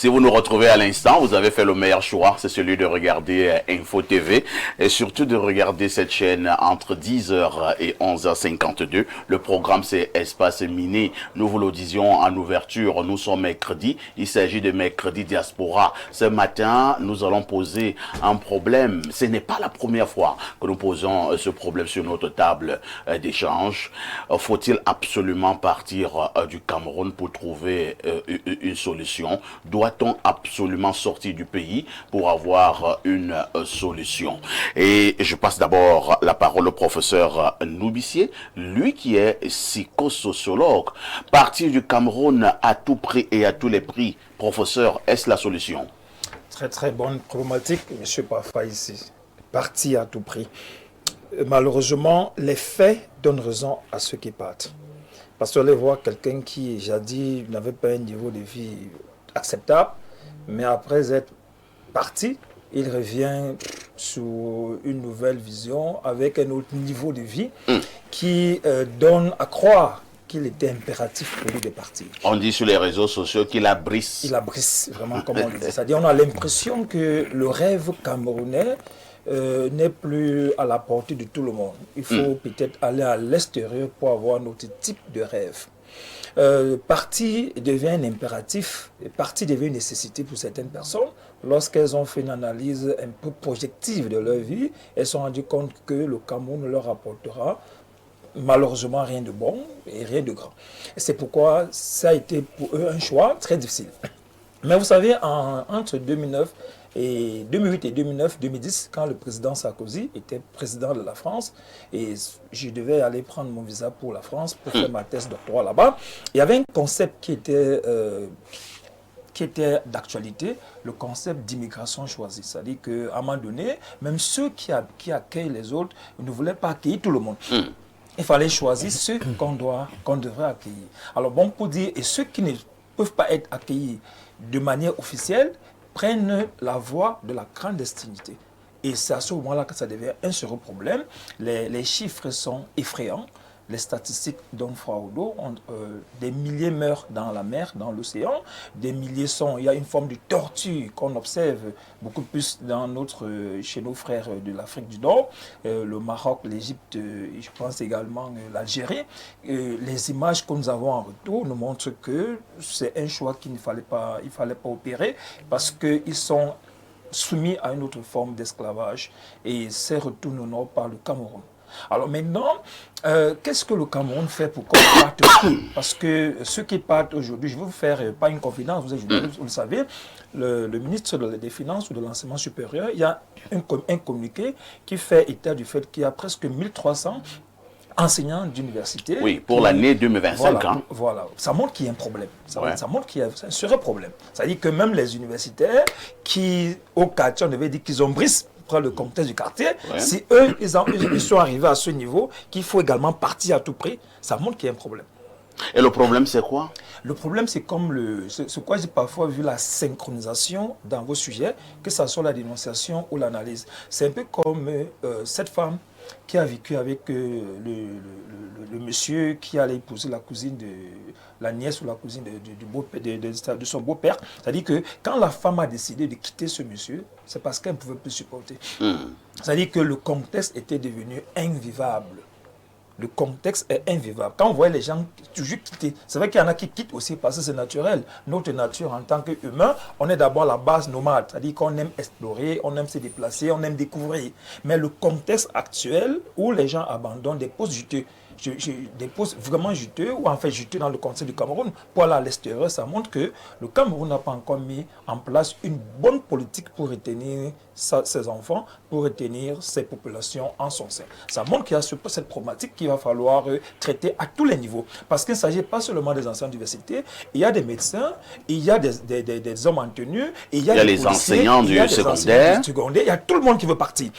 Si vous nous retrouvez à l'instant, vous avez fait le meilleur choix, c'est celui de regarder Info TV et surtout de regarder cette chaîne entre 10h et 11h52. Le programme c'est Espace Mini. Nous vous le disions en ouverture, nous sommes mercredi. Il s'agit de mercredi diaspora. Ce matin, nous allons poser un problème. Ce n'est pas la première fois que nous posons ce problème sur notre table d'échange. Faut-il absolument partir du Cameroun pour trouver une solution? Doit-on absolument sortir du pays pour avoir une solution? Et je passe d'abord la parole au professeur Noubissier, lui qui est psychosociologue. Partir du Cameroun à tout prix et à tous les prix, professeur, est-ce la solution? Très très bonne problématique, M. Parfa ici. Partir à tout prix. Malheureusement, les faits donnent raison à ceux qui partent. Parce qu'on allait voir quelqu'un qui, jadis, n'avait pas un niveau de vie acceptable, mais après être parti, il revient sur une nouvelle vision avec un autre niveau de vie qui donne à croire qu'il était impératif pour lui de partir. On dit sur les réseaux sociaux qu'il abrisse. Il abrisse, vraiment, comme on le dit. C'est-à-dire on a l'impression que le rêve camerounais n'est plus à la portée de tout le monde. Il faut peut-être aller à l'extérieur pour avoir notre type de rêve. Parti devient un impératif, parti devient une nécessité pour certaines personnes. Lorsqu'elles ont fait une analyse un peu projective de leur vie, elles se sont rendues compte que le Cameroun leur apportera malheureusement rien de bon et rien de grand. C'est pourquoi ça a été pour eux un choix très difficile. Mais vous savez, entre 2008 et 2010, quand le président Sarkozy était président de la France, et je devais aller prendre mon visa pour la France, pour faire ma thèse doctorale là-bas, il y avait un concept qui était d'actualité, le concept d'immigration choisie. C'est-à-dire qu'à un moment donné, même ceux qui accueillent les autres ne voulaient pas accueillir tout le monde. Il fallait choisir ceux qu'on devrait accueillir. Alors bon, pour dire, et ceux qui ne peuvent pas être accueillis de manière officielle, prennent la voie de la clandestinité. Et c'est à ce moment-là que ça devient un sérieux problème. Les chiffres sont effrayants. Les statistiques donnent froid au dos. Des milliers meurent dans la mer, dans l'océan. Des milliers sont... Il y a une forme de torture qu'on observe beaucoup plus chez nos frères de l'Afrique du Nord, le Maroc, l'Égypte, je pense également l'Algérie. Les images que nous avons en retour nous montrent que c'est un choix qu'il ne fallait pas opérer parce qu'ils sont soumis à une autre forme d'esclavage. Et c'est retourné au nord par le Cameroun. Alors maintenant, qu'est-ce que le Cameroun fait pour qu'on parte? Parce que ceux qui partent aujourd'hui, je vais vous faire pas une confidence, vous le savez, le ministre des Finances ou de l'Enseignement supérieur, il y a un communiqué qui fait état du fait qu'il y a presque 1300 enseignants d'université. Oui, pour l'année 2025. Voilà, ça montre qu'il y a un problème. Ça montre qu'il y a un sérieux problème. C'est-à-dire que même les universitaires qui, au quartier, on devait dire qu'ils ont brisé le contexte du quartier, si eux, ils sont arrivés à ce niveau, qu'il faut également partir à tout prix, ça montre qu'il y a un problème. Et le problème, c'est quoi? Le problème, c'est comme ce quoi j'ai parfois vu la synchronisation dans vos sujets, que ce soit la dénonciation ou l'analyse. C'est un peu comme cette femme qui a vécu avec le monsieur qui allait épouser la cousine la nièce ou la cousine de son beau-père. C'est-à-dire que quand la femme a décidé de quitter ce monsieur, c'est parce qu'elle ne pouvait plus supporter. C'est-à-dire que le contexte était devenu invivable. Le contexte est invivable. Quand on voit les gens toujours quitter, c'est vrai qu'il y en a qui quittent aussi parce que c'est naturel. Notre nature en tant qu'humain, on est d'abord la base nomade. C'est-à-dire qu'on aime explorer, on aime se déplacer, on aime découvrir. Mais le contexte actuel où les gens abandonnent des postes juteux, des postes vraiment juteux, ou en fait juteux dans le contexte du Cameroun, pour aller à l'extérieur, ça montre que le Cameroun n'a pas encore mis en place une bonne politique pour retenir ses enfants, pour retenir ses populations en son sein. Ça montre qu'il y a cette problématique qu'il va falloir traiter à tous les niveaux. Parce qu'il ne s'agit pas seulement des enseignants d'université, il y a des médecins, il y a des hommes en tenue, il y a les enseignants du secondaire, il y a tout le monde qui veut partir.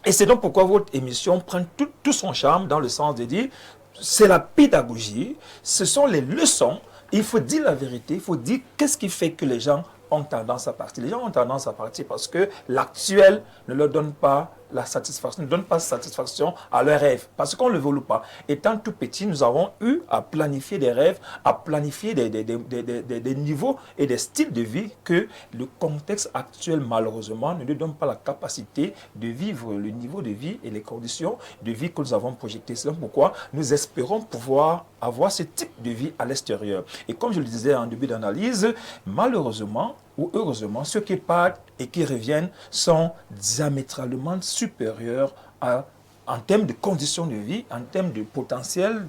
Et c'est donc pourquoi votre émission prend tout son charme dans le sens de dire, c'est la pédagogie, ce sont les leçons, il faut dire la vérité, il faut dire qu'est-ce qui fait que les gens ont tendance à partir. Les gens ont tendance à partir parce que l'actuel ne leur donne pas la satisfaction, ne donnent pas satisfaction à leurs rêves. Parce qu'on ne le veut pas. Étant tout petit, nous avons eu à planifier des rêves, à planifier des niveaux et des styles de vie que le contexte actuel, malheureusement, ne nous donne pas la capacité de vivre le niveau de vie et les conditions de vie que nous avons projetées. C'est donc pourquoi nous espérons pouvoir avoir ce type de vie à l'extérieur. Et comme je le disais en début d'analyse, malheureusement ou heureusement, ceux qui partent et qui reviennent sont diamétralement supérieurs en termes de conditions de vie, en termes de potentiel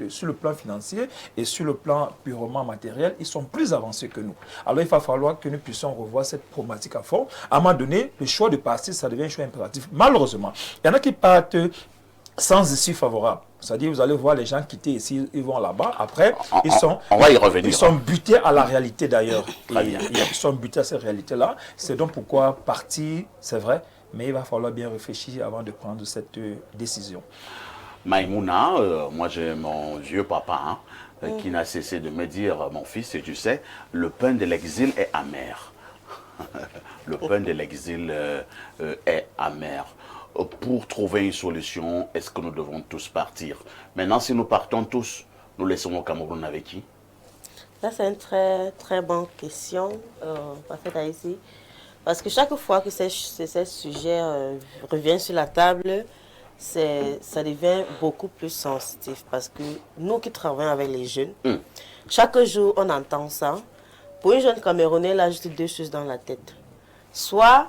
sur le plan financier et sur le plan purement matériel, ils sont plus avancés que nous. Alors il va falloir que nous puissions revoir cette problématique à fond. À un moment donné, le choix de partir, ça devient un choix impératif. Malheureusement, il y en a qui partent sans issue favorable. C'est-à-dire, vous allez voir les gens quitter ici, ils vont là-bas. Après, on va y revenir. Ils sont butés à la réalité d'ailleurs. Bien. Ils sont butés à cette réalité-là. C'est donc pourquoi partir, c'est vrai, mais il va falloir bien réfléchir avant de prendre cette décision. Maïmouna, moi j'ai mon vieux papa qui n'a cessé de me dire, mon fils, et tu sais, le pain de l'exil est amer. Le pain de l'exil est amer. Pour trouver une solution, est-ce que nous devons tous partir? Maintenant, si nous partons tous, nous laissons au Cameroun avec qui? Ça, c'est une très, très bonne question, parfaite ici. Parce que chaque fois que ces sujets reviennent sur la table, ça devient beaucoup plus sensitif. Parce que nous qui travaillons avec les jeunes, chaque jour, on entend ça. Pour une jeune Camerounais, il a juste deux choses dans la tête. Soit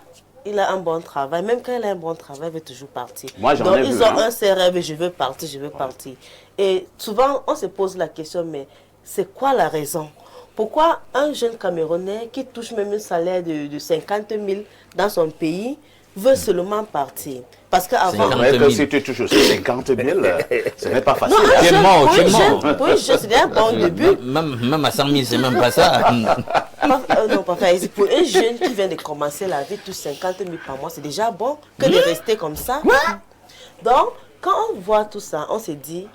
il a un bon travail, même quand il a un bon travail, il veut toujours partir. Moi, donc, ils ont un seul rêve, je veux partir, je veux partir. Et souvent, on se pose la question, mais c'est quoi la raison? Pourquoi un jeune Camerounais qui touche même un salaire de 50 000 dans son pays veut seulement partir? Parce qu'avant... C'est vrai que si tu touches aussi 50 000, ce n'est pas facile. Non, pour une jeune, c'est un bon début. Même à 100 000, c'est même pas ça. Non, pas fait. Pour un jeune qui vient de commencer la vie, touche 50 000 par mois, c'est déjà bon que de rester comme ça. Donc, quand on voit tout ça, on se dit...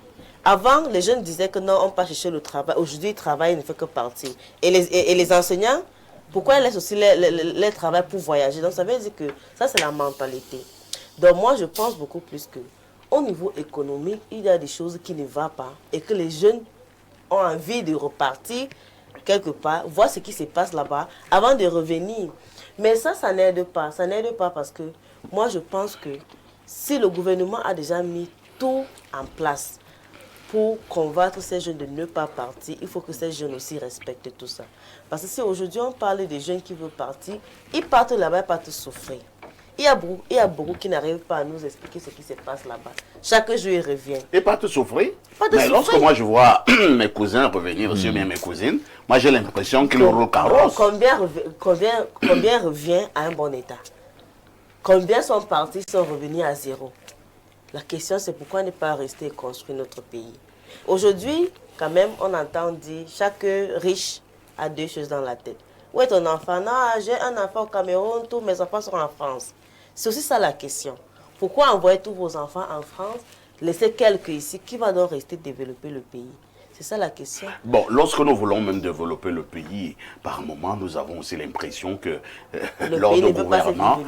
Avant, les jeunes disaient que non, on ne peut pas chercher le travail. Aujourd'hui, ils travaillent, ils ne font que partir. Et les enseignants, pourquoi ils laissent aussi leur travail pour voyager? Donc, ça veut dire que ça, c'est la mentalité. Donc, moi, je pense beaucoup plus que au niveau économique, il y a des choses qui ne vont pas et que les jeunes ont envie de repartir quelque part, voir ce qui se passe là-bas avant de revenir. Mais ça n'aide pas. Ça n'aide pas parce que moi, je pense que si le gouvernement a déjà mis tout en place, pour convaincre ces jeunes de ne pas partir, il faut que ces jeunes aussi respectent tout ça. Parce que si aujourd'hui on parle des jeunes qui veulent partir, ils partent là-bas, ils partent souffrir. Il y a beaucoup qui n'arrivent pas à nous expliquer ce qui se passe là-bas. Chaque jour, ils reviennent. Et pas te souffrir. Mais lorsque moi je vois mes cousins revenir, sur mes cousines, moi j'ai l'impression qu'ils roulent carrosse. Combien revient à un bon état? Combien sont partis, sont revenus à zéro? La question, c'est pourquoi ne pas rester et construire notre pays. Aujourd'hui, quand même, on entend dire chaque riche a deux choses dans la tête. Où est ton enfant? Non, j'ai un enfant au Cameroun, tous mes enfants sont en France. C'est aussi ça la question. Pourquoi envoyer tous vos enfants en France, laisser quelques ici, qui va donc rester développer le pays? C'est ça la question. Bon, lorsque nous voulons même développer le pays, par moment, nous avons aussi l'impression que le gouvernement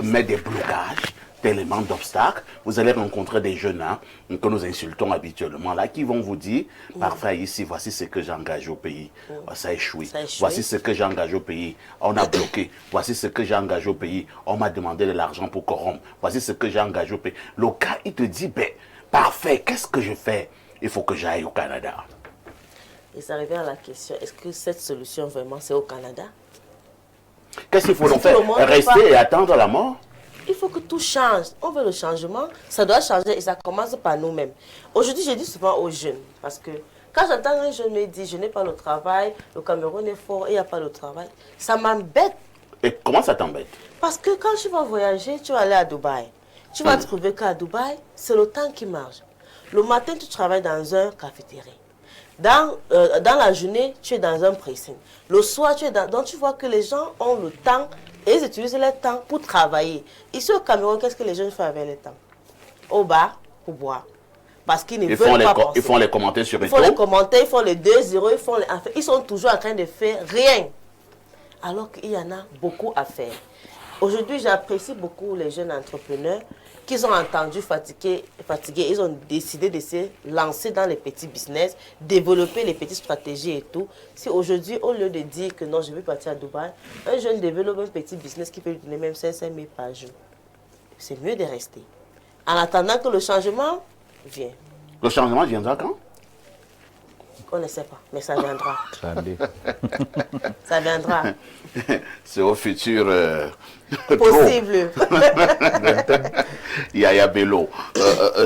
met des blocages, d'éléments d'obstacles. Vous allez rencontrer des jeunes que nous insultons habituellement, là, qui vont vous dire, parfait, ici, voici ce que j'ai engagé au pays. Ça a échoué. Voici ce que j'ai engagé au pays. On a bloqué. Voici ce que j'ai engagé au pays. On m'a demandé de l'argent pour corrompre. Voici ce que j'ai engagé au pays. Le cas, il te dit, ben, parfait, qu'est-ce que je fais? Il faut que j'aille au Canada. Et ça revient à la question, est-ce que cette solution, vraiment, c'est au Canada? Qu'est-ce qu'il faut donc faire? Rester et attendre la mort? Il faut que tout change. On veut le changement, ça doit changer et ça commence par nous-mêmes. Aujourd'hui, je dis souvent aux jeunes, parce que quand j'entends un jeune me dire, je n'ai pas le travail, le Cameroun est fort, il n'y a pas de travail, ça m'embête. Et comment ça t'embête? Parce que quand tu vas voyager, tu vas aller à Dubaï. Tu vas trouver qu'à Dubaï, c'est le temps qui marche. Le matin, tu travailles dans un cafétéria. Dans la journée, tu es dans un pressing. Le soir, tu es dans... Donc, tu vois que les gens ont le temps et ils utilisent leur temps pour travailler. Ici au Cameroun, qu'est-ce que les jeunes font avec le temps? Au bar, pour boire. Parce qu'ils ne veulent pas penser. Ils font les commentaires sur les Ils font les commentaires, ils font les 2-0, ils sont toujours en train de faire rien. Alors qu'il y en a beaucoup à faire. Aujourd'hui, j'apprécie beaucoup les jeunes entrepreneurs qu'ils ont entendu fatigués. Ils ont décidé de se lancer dans les petits business, développer les petites stratégies et tout. Si aujourd'hui, au lieu de dire que non, je veux partir à Dubaï, un jeune développe un petit business qui peut lui donner même 500 000 par jour, c'est mieux de rester. En attendant que le changement vienne. Le changement viendra quand? On ne sait pas, mais ça viendra. Ça viendra. C'est au futur. Possible. Yaya Bello,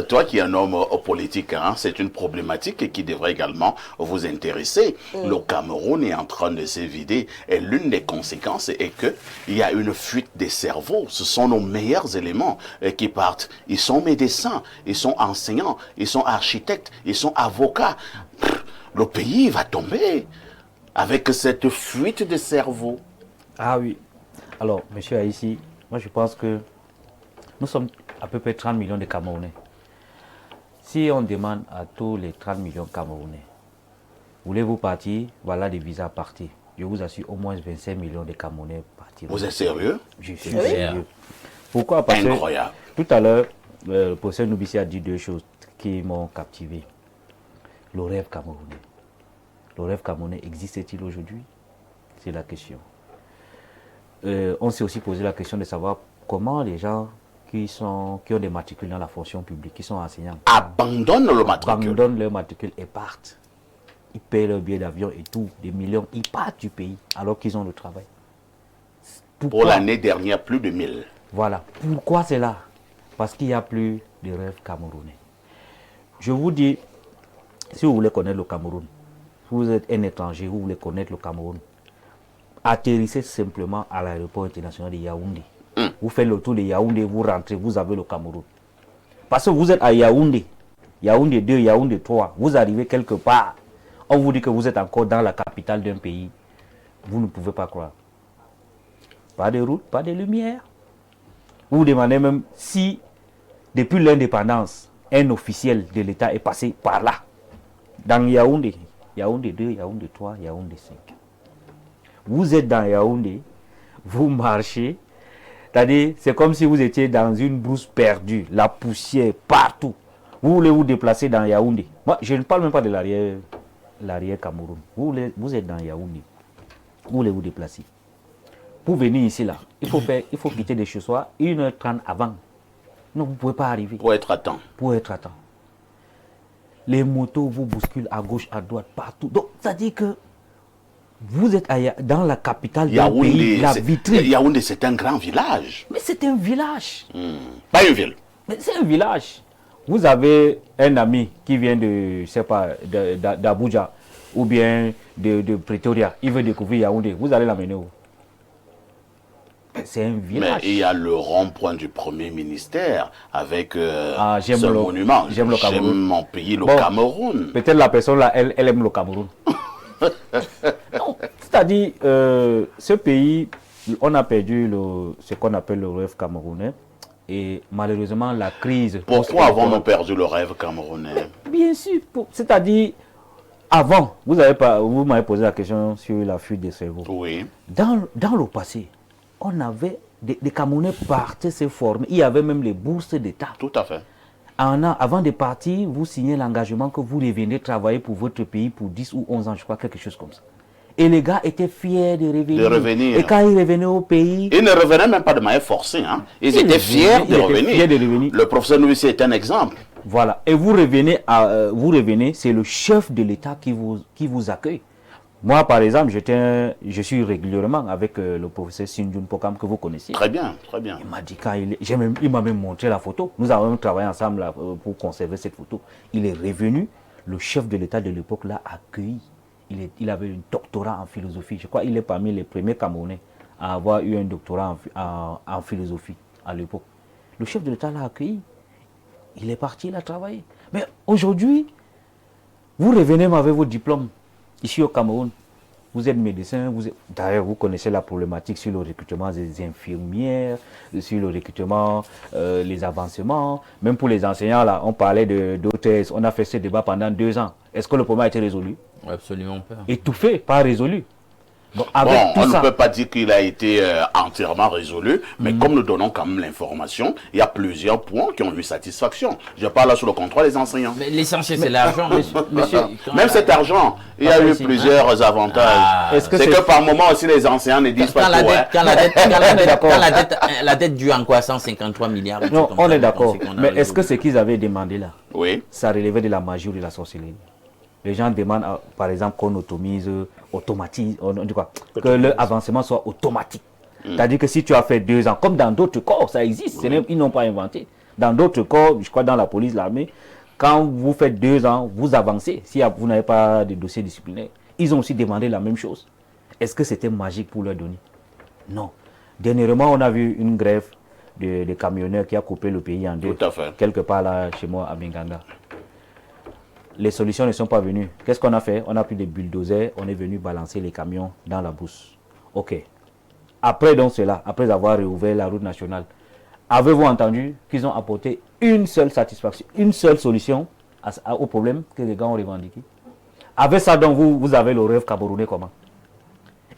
toi qui es un homme politique, hein, c'est une problématique qui devrait également vous intéresser. Le Cameroun est en train de se vider et l'une des conséquences est qu'il y a une fuite des cerveaux. Ce sont nos meilleurs éléments qui partent. Ils sont médecins, ils sont enseignants, ils sont architectes, ils sont avocats. Le pays va tomber avec cette fuite de cerveau. Ah oui. Alors, monsieur Haïssi, moi je pense que nous sommes à peu près 30 millions de Camerounais. Si on demande à tous les 30 millions de Camerounais, voulez-vous partir? Voilà des visas à partir. Je vous assure, au moins 25 millions de Camerounais partiront. Vous êtes sérieux? Je suis sérieux. Pourquoi? Parce Incroyable. que tout à l'heure, le professeur Noubissi a dit deux choses qui m'ont captivé. Le rêve camerounais. Le rêve camerounais existe-t-il aujourd'hui? C'est la question. On s'est aussi posé la question de savoir comment les gens qui ont des matricules dans la fonction publique, qui sont enseignants, Abandonnent le matricule. abandonnent leur matricule et partent. Ils payent leur billet d'avion et tout, des millions. Ils partent du pays alors qu'ils ont le travail. Pourquoi? Pour l'année dernière, plus de 1000. Voilà. Pourquoi c'est là? Parce qu'il n'y a plus de rêve camerounais. Je vous dis, si vous voulez connaître le Cameroun, si vous êtes un étranger, vous voulez connaître le Cameroun, atterrissez simplement à l'aéroport international de Yaoundé. Vous faites le tour de Yaoundé, vous rentrez, vous avez le Cameroun. Parce que vous êtes à Yaoundé, Yaoundé 2, Yaoundé 3, vous arrivez quelque part, on vous dit que vous êtes encore dans la capitale d'un pays. Vous ne pouvez pas croire. Pas de route, pas de lumière. Vous vous demandez même si, depuis l'indépendance, un officiel de l'État est passé par là. Dans Yaoundé, Yaoundé 2, Yaoundé 3, Yaoundé 5. Vous êtes dans Yaoundé, vous marchez, c'est-à-dire c'est comme si vous étiez dans une brousse perdue, la poussière partout. Vous voulez vous déplacer dans Yaoundé. Moi, je ne parle même pas de l'arrière Cameroun. Vous êtes dans Yaoundé. Vous voulez vous déplacer. Pour venir ici, là, il faut quitter de chez soi 1h30 avant. Non, vous ne pouvez pas arriver. Pour être à temps. Pour être à temps. Les motos vous bousculent à gauche, à droite, partout. Donc, c'est-à-dire que vous êtes dans la capitale d'un pays, la vitrine. Yaoundé, c'est un grand village. Mais c'est un village. Pas une ville. Mais c'est un village. Vous avez un ami qui vient de, je sais pas, d'Abuja ou bien de Pretoria. Il veut découvrir Yaoundé. Vous allez l'amener où? C'est un village. Mais il y a le rond-point du premier ministère avec ce monument. J'aime le Cameroun. J'aime mon pays, le Cameroun. Peut-être la personne là, elle aime le Cameroun. Non, c'est-à-dire, ce pays, on a perdu ce qu'on appelle le rêve camerounais. Et malheureusement, la crise... Pourquoi avons-nous perdu le rêve camerounais? Bien sûr, c'est-à-dire, avant, vous m'avez posé la question sur la fuite des cerveaux. Oui. Dans le passé, on avait des Camerounais partaient se former. Il y avait même les bourses d'État. Tout à fait. Avant de partir, vous signez l'engagement que vous revenez travailler pour votre pays pour 10 ou 11 ans, je crois, quelque chose comme ça. Et les gars étaient fiers de revenir. Et quand ils revenaient au pays... Ils ne revenaient même pas de manière forcée. Hein. Ils étaient fiers de revenir. Le professeur Noubissi est un exemple. Voilà. Et vous revenez, c'est le chef de l'État qui vous accueille. Moi, par exemple, je suis régulièrement avec le professeur Sinjoun Pokam que vous connaissez. Très bien, très bien. Il m'a dit il m'a même montré la photo. Nous avons même travaillé ensemble là, pour conserver cette photo. Il est revenu, le chef de l'État de l'époque l'a accueilli. Il avait un doctorat en philosophie. Je crois qu'il est parmi les premiers Camerounais à avoir eu un doctorat en philosophie à l'époque. Le chef de l'État l'a accueilli. Il est parti, il a travaillé. Mais aujourd'hui, vous revenez avec vos diplômes. Ici au Cameroun, vous êtes médecin, d'ailleurs vous connaissez la problématique sur le recrutement des infirmières, sur le recrutement, les avancements, même pour les enseignants, là, on parlait d'hôtesse, on a fait ce débat pendant 2 ans. Est-ce que le problème a été résolu? Absolument pas. Étouffé, pas résolu. Bon, avec Bon, tout on ça, ne peut pas dire qu'il a été entièrement résolu, mais comme nous donnons quand même l'information, il y a plusieurs points qui ont eu satisfaction. Je parle là sous le contrôle des enseignants. Mais l'essentiel, c'est l'argent, monsieur. Même cet argent, il y a eu ici, plusieurs avantages. Est-ce que C'est que par moment aussi les enseignants ne disent pas tout. La dette due en quoi 153 milliards. non, on est d'accord. Mais est-ce que ce qu'ils avaient demandé là, Oui. ça relevait de la magie ou de la sorcellerie? Les gens demandent, par exemple, qu'on automatise, en tout cas, que l'avancement soit automatique. C'est-à-dire que si tu as fait 2 ans, comme dans d'autres corps, ça existe, ils n'ont pas inventé. Dans d'autres corps, je crois dans la police, l'armée, quand vous faites 2 ans, vous avancez, si vous n'avez pas de dossier disciplinaire. Ils ont aussi demandé la même chose. Est-ce que c'était magique pour leur donner? Non. Dernièrement, on a vu une grève de camionneurs qui a coupé le pays en deux. Tout à fait. Quelque part là, chez moi, à Benganga. Les solutions ne sont pas venues. Qu'est-ce qu'on a fait? On a pris des bulldozers, on est venu balancer les camions dans la bourse. OK. Après donc cela, après avoir réouvert la route nationale, avez-vous entendu qu'ils ont apporté une seule satisfaction, une seule solution au problème que les gars ont revendiqué? Avec ça, donc, vous avez le rêve camerounais comment?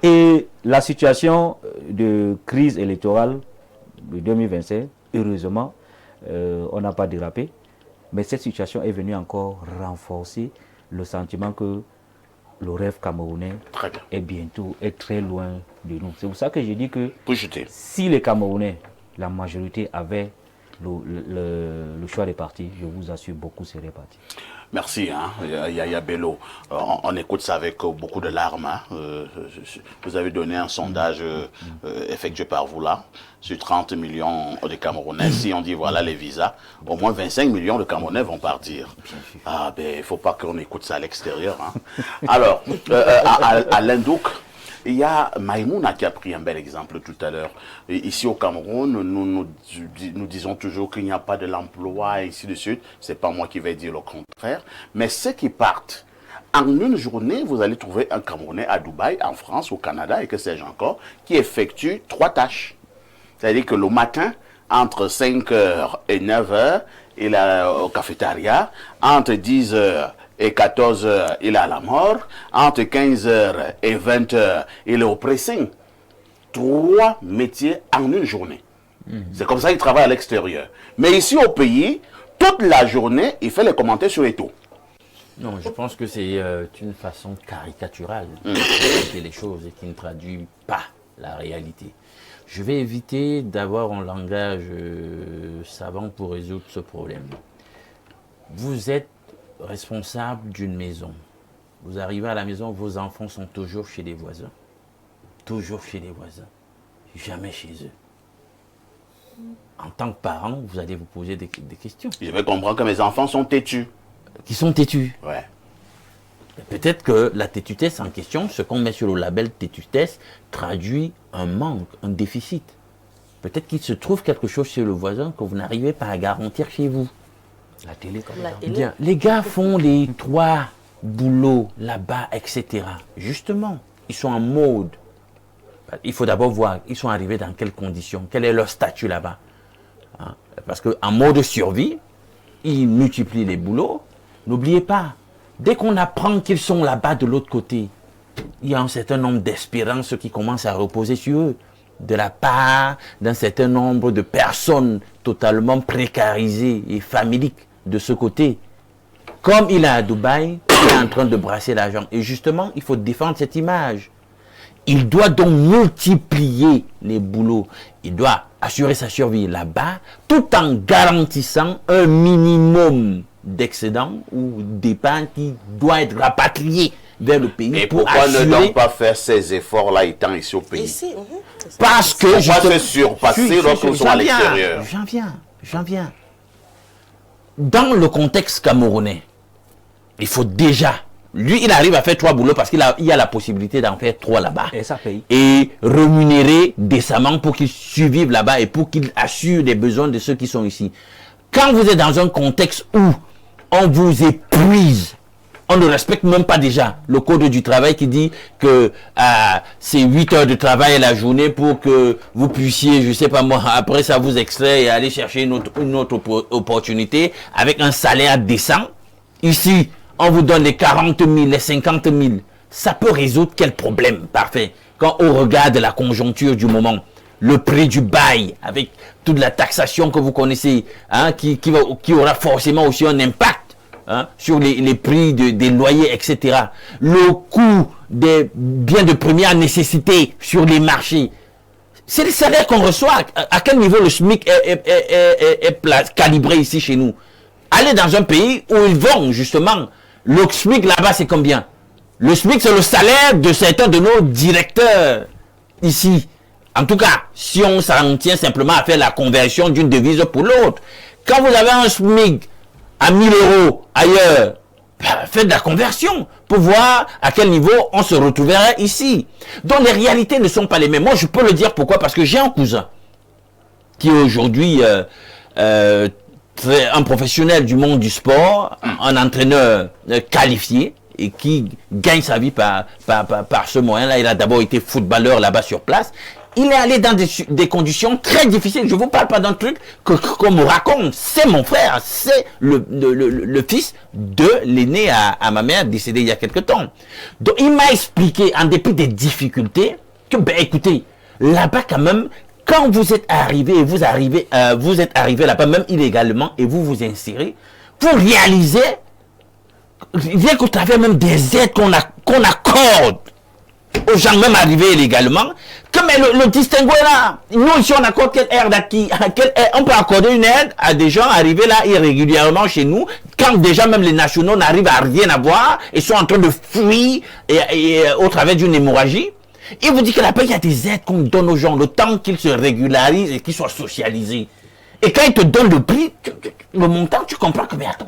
Et la situation de crise électorale de 2025, heureusement, on n'a pas dérapé. Mais cette situation est venue encore renforcer le sentiment que le rêve camerounais est très loin de nous. C'est pour ça que je dis que si les Camerounais, la majorité, avaient le choix des partis, je vous assure, beaucoup seraient partis. Merci, hein, Yaya Bello. On écoute ça avec beaucoup de larmes. Hein. Vous avez donné un sondage effectué par vous là, sur 30 millions de Camerounais. Si on dit voilà les visas, au moins 25 millions de Camerounais vont partir. Ah ben, il ne faut pas qu'on écoute ça à l'extérieur. Hein. Alors, à l'Indouk, il y a Maïmouna qui a pris un bel exemple tout à l'heure. Ici au Cameroun, nous disons toujours qu'il n'y a pas de l'emploi et ainsi de suite. Ce n'est pas moi qui vais dire le contraire. Mais ceux qui partent, en une journée, vous allez trouver un Camerounais à Dubaï, en France, au Canada et que sais-je encore, qui effectue 3 tâches. C'est-à-dire que le matin, entre 5h et 9h, il est au cafétéria, entre 10h et 14h, il est à la mort. Entre 15h et 20h, il est au pressing. 3 métiers en une journée. C'est comme ça qu'il travaille à l'extérieur. Mais ici au pays, toute la journée, il fait les commentaires sur les taux. Non, je pense que c'est une façon caricaturale de les choses et qui ne traduit pas la réalité. Je vais éviter d'avoir un langage savant pour résoudre ce problème. Vous êtes responsable d'une maison. Vous arrivez à la maison, vos enfants sont toujours chez les voisins. Toujours chez les voisins. Jamais chez eux. En tant que parent, vous allez vous poser des questions. Je vais comprendre que mes enfants sont têtus. Qui sont têtus. Ouais. Peut-être que la tétutesse en question, ce qu'on met sur le label tétutesse, traduit un manque, un déficit. Peut-être qu'il se trouve quelque chose chez le voisin que vous n'arrivez pas à garantir chez vous. La télé, comme ça. Bien. Les gars font les 3 boulots là-bas, etc. Justement, ils sont en mode. Il faut d'abord voir, ils sont arrivés dans quelles conditions, quel est leur statut là-bas. Hein? Parce qu'en mode survie, ils multiplient les boulots. N'oubliez pas, dès qu'on apprend qu'ils sont là-bas de l'autre côté, il y a un certain nombre d'espérances qui commencent à reposer sur eux, de la part d'un certain nombre de personnes totalement précarisées et familiques de ce côté. Comme il est à Dubaï, il est en train de brasser l'argent. Et justement, il faut défendre cette image. Il doit donc multiplier les boulots. Il doit assurer sa survie là-bas, tout en garantissant un minimum d'excédent ou d'épargne qui doit être rapatrié vers le pays. Et pour pourquoi assurer... ne donc pas faire ces efforts-là étant ici au pays? Ici, Parce que... Pourquoi se surpasser lorsque nous sommes à l'extérieur? J'en viens. Dans le contexte camerounais, il faut déjà... Lui, il arrive à faire 3 boulots parce qu'il y a la possibilité d'en faire 3 là-bas. Et ça paye. Et rémunérer décemment pour qu'il survive là-bas et pour qu'il assure les besoins de ceux qui sont ici. Quand vous êtes dans un contexte où on vous épuise, on ne respecte même pas déjà le code du travail qui dit que c'est 8 heures de travail la journée pour que vous puissiez, je ne sais pas moi, après ça vous extraire et aller chercher une autre opportunité avec un salaire décent. Ici, on vous donne les 40 000, les 50 000. Ça peut résoudre quel problème? Parfait. quand on regarde la conjoncture du moment, le prix du bail, avec toute la taxation que vous connaissez, hein, qui aura forcément aussi un impact, hein, sur les prix des loyers, etc. Le coût des biens de première nécessité sur les marchés. C'est le salaire qu'on reçoit. À quel niveau le SMIC est calibré ici chez nous? Allez dans un pays où ils vont justement. Le SMIC là-bas, c'est combien? Le SMIC, c'est le salaire de certains de nos directeurs ici. En tout cas, si on s'en tient simplement à faire la conversion d'une devise pour l'autre. Quand vous avez un SMIC à 1000 € ailleurs, faites la conversion pour voir à quel niveau on se retrouverait ici. Donc les réalités ne sont pas les mêmes. Moi, je peux le dire pourquoi? Parce que j'ai un cousin qui est aujourd'hui un professionnel du monde du sport, un entraîneur qualifié et qui gagne sa vie par ce moyen-là. Il a d'abord été footballeur là-bas sur place. Il est allé dans des conditions très difficiles. Je ne vous parle pas d'un truc qu'on me raconte. C'est mon frère, c'est le fils de l'aîné à ma mère, décédé il y a quelque temps. Donc il m'a expliqué, en dépit des difficultés, que ben écoutez, là-bas quand même, quand vous êtes arrivé, vous êtes arrivé là-bas même illégalement et vous vous insérez, vous réalisez, rien qu'au travers même des aides qu'on accorde aux gens même arrivés illégalement, que mais le distinguo est là. Nous ici on accorde quelle aide à qui? On peut accorder une aide à des gens arrivés là irrégulièrement chez nous, quand déjà même les nationaux n'arrivent à rien avoir et sont en train de fuir et au travers d'une hémorragie. Il vous dit que là-bas, il y a des aides qu'on donne aux gens, le temps qu'ils se régularisent et qu'ils soient socialisés. Et quand ils te donnent le prix, le montant, tu comprends que, mais attends,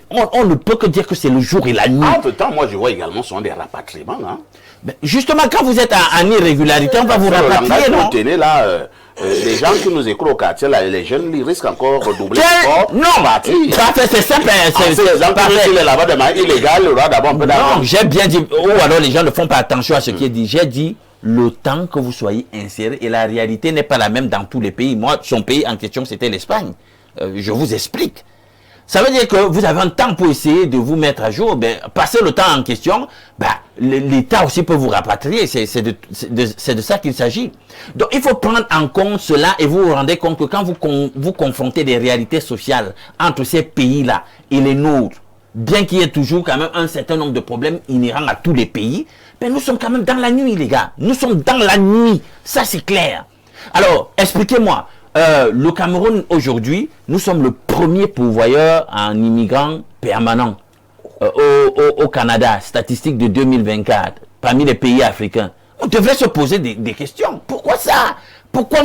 on ne peut que dire que c'est le jour et la nuit. Entre-temps, moi, je vois également ce sont des rapatriements. Hein. Ben, justement, quand vous êtes en irrégularité, on va vous rapatrier, non? Tenez là, les gens qui nous écoutent au quartier, là, les jeunes, ils risquent encore de doubler fort. Non, parfait, c'est simple. S'il est là-bas de manière illégale, il aura d'abord un peu d'argent. Non, j'ai bien dit, ou alors les gens ne font pas attention à ce qui est dit. J'ai dit, le temps que vous soyez inséré, et la réalité n'est pas la même dans tous les pays. Moi, son pays en question, c'était l'Espagne. Je vous explique. Ça veut dire que vous avez un temps pour essayer de vous mettre à jour. Ben, passer le temps en question, ben, l'État aussi peut vous rapatrier. C'est de ça qu'il s'agit. Donc, il faut prendre en compte cela et vous vous rendez compte que quand vous confrontez des réalités sociales entre ces pays-là et les nôtres, bien qu'il y ait toujours quand même un certain nombre de problèmes inhérents à tous les pays, ben, nous sommes quand même dans la nuit, les gars. Nous sommes dans la nuit. Ça, c'est clair. Alors, expliquez-moi. Le Cameroun, aujourd'hui, nous sommes le premier pourvoyeur en immigrants permanents au Canada, statistique de 2024, parmi les pays africains. On devrait se poser des questions. Pourquoi ça? Pourquoi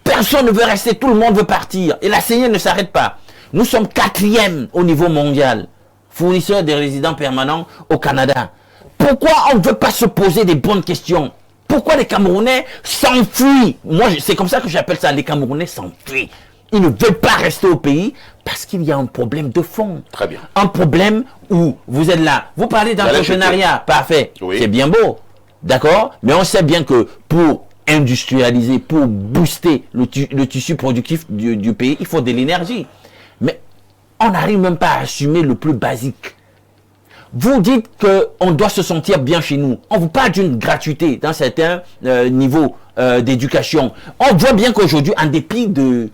personne ne veut rester, tout le monde veut partir? Et la saignée ne s'arrête pas. Nous sommes 4e au niveau mondial, fournisseur des résidents permanents au Canada. Pourquoi on ne veut pas se poser des bonnes questions? Pourquoi les Camerounais s'enfuient? Moi, c'est comme ça que j'appelle ça, les Camerounais s'enfuient. Ils ne veulent pas rester au pays parce qu'il y a un problème de fond. Très bien. Un problème où vous êtes là. Vous parlez d'entrepreneuriat, parfait. Oui. C'est bien beau. D'accord? Mais on sait bien que pour industrialiser, pour booster le tissu productif du pays, il faut de l'énergie. Mais on n'arrive même pas à assumer le plus basique. Vous dites qu'on doit se sentir bien chez nous. On vous parle d'une gratuité dans certains niveaux d'éducation. On voit bien qu'aujourd'hui, en dépit de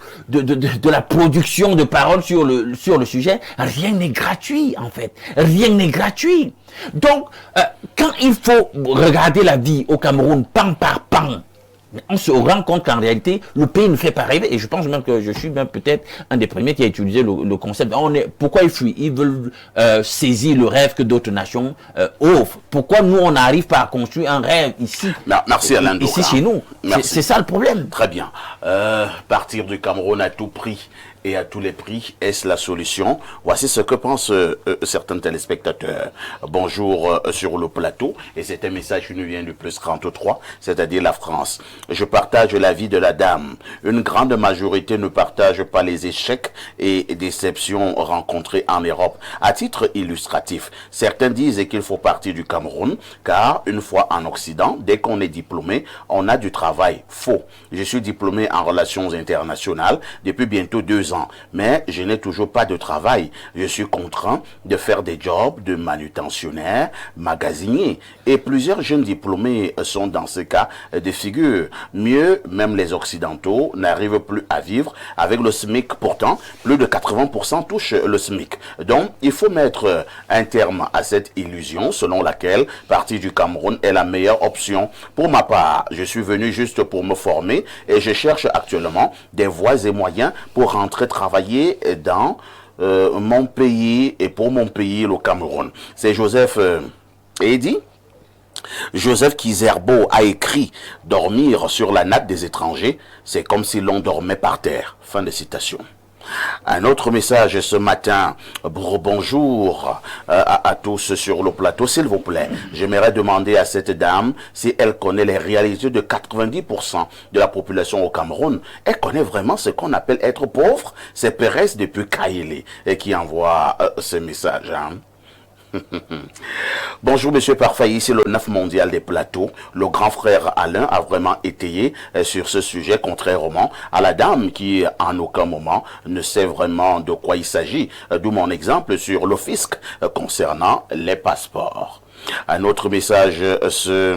la production de paroles sur le sujet, rien n'est gratuit en fait. Rien n'est gratuit. Donc, quand il faut regarder la vie au Cameroun, pan par pan, on se rend compte qu'en réalité, le pays ne fait pas rêver. Et je pense même que je suis même peut-être un des premiers qui a utilisé le concept. Pourquoi ils fuient? Ils veulent saisir le rêve que d'autres nations offrent. Pourquoi nous, on n'arrive pas à construire un rêve ici? Merci Alain Doka. Ici chez nous. C'est ça le problème. Très bien. Partir du Cameroun à tout prix et à tous les prix, est-ce la solution? Voici ce que pensent certains téléspectateurs. Bonjour sur le plateau, et c'est un message qui nous vient du +33, c'est-à-dire la France. Je partage l'avis de la dame. Une grande majorité ne partage pas les échecs et déceptions rencontrés en Europe. À titre illustratif, certains disent qu'il faut partir du Cameroun, car une fois en Occident, dès qu'on est diplômé, on a du travail. Faux. Je suis diplômé en relations internationales depuis bientôt 2 2 ans, mais je n'ai toujours pas de travail. Je suis contraint de faire des jobs de manutentionnaire, magasinier. Et plusieurs jeunes diplômés sont dans ce cas de figure. Mieux, même les Occidentaux n'arrivent plus à vivre avec le SMIC. Pourtant, plus de 80% touchent le SMIC. Donc, il faut mettre un terme à cette illusion selon laquelle partir du Cameroun est la meilleure option. Pour ma part, je suis venu juste pour me former et je cherche actuellement des voies et moyens pour rentrer travailler dans mon pays et pour mon pays, le Cameroun. C'est Joseph Eddy. Joseph Kizerbo a écrit « Dormir sur la natte des étrangers, c'est comme si l'on dormait par terre ». Fin de citation. Un autre message ce matin. Bonjour à tous sur le plateau. S'il vous plaît, j'aimerais demander à cette dame si elle connaît les réalités de 90% de la population au Cameroun. Elle connaît vraiment ce qu'on appelle être pauvre. C'est Pérez depuis Kaïlé qui envoie ce message. Bonjour Monsieur Parfait, ici le 9 mondial des plateaux. Le grand frère Alain a vraiment étayé sur ce sujet, contrairement à la dame qui en aucun moment ne sait vraiment de quoi il s'agit. D'où mon exemple sur le fisc concernant les passeports. Un autre message ce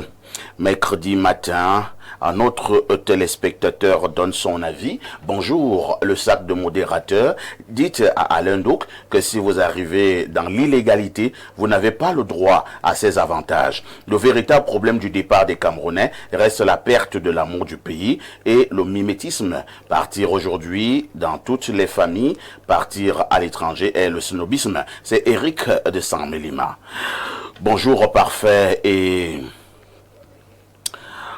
mercredi matin. Un autre téléspectateur donne son avis. Bonjour, le sac de modérateur. Dites à Alain Douk que si vous arrivez dans l'illégalité, vous n'avez pas le droit à ces avantages. Le véritable problème du départ des Camerounais reste la perte de l'amour du pays et le mimétisme. Partir aujourd'hui dans toutes les familles, partir à l'étranger est le snobisme. C'est Eric de Saint-Mélima. Bonjour, parfait et...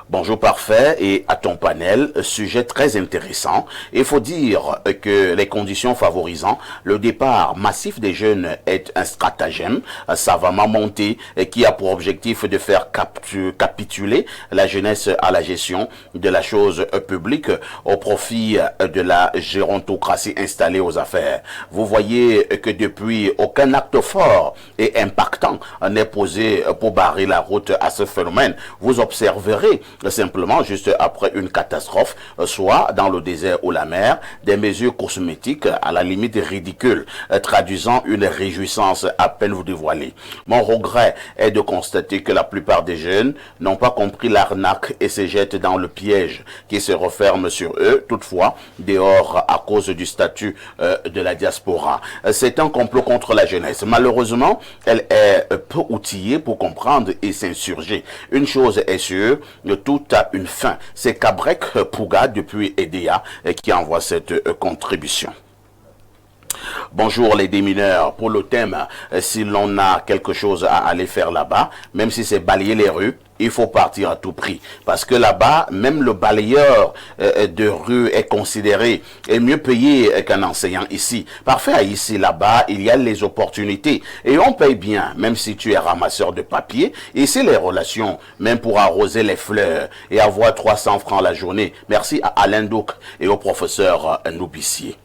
Bonjour Parfait et à ton panel, sujet très intéressant. Il faut dire que les conditions favorisant le départ massif des jeunes est un stratagème savamment monté qui a pour objectif de faire capituler la jeunesse à la gestion de la chose publique au profit de la gérontocratie installée aux affaires. Vous voyez que depuis, aucun acte fort et impactant n'est posé pour barrer la route à ce phénomène. Vous observerez simplement juste après une catastrophe, soit dans le désert ou la mer, des mesures cosmétiques à la limite ridicules, traduisant une réjouissance à peine dévoilée. Mon regret est de constater que la plupart des jeunes n'ont pas compris l'arnaque et se jettent dans le piège qui se referme sur eux, toutefois dehors à cause du statut de la diaspora. C'est un complot contre la jeunesse. Malheureusement, elle est peu outillée pour comprendre et s'insurger. Une chose est sûre, tout a une fin. C'est Cabrec Pouga depuis EDEA qui envoie cette contribution. Bonjour les démineurs. Pour le thème, si l'on a quelque chose à aller faire là-bas, même si c'est balayer les rues, il faut partir à tout prix. Parce que là-bas, même le balayeur de rue est considéré et mieux payé qu'un enseignant ici. Parfait, ici, là-bas, il y a les opportunités. Et on paye bien, même si tu es ramasseur de papier. Ici, les relations, même pour arroser les fleurs et avoir 300 francs la journée. Merci à Alain Douk et au professeur Noubissier.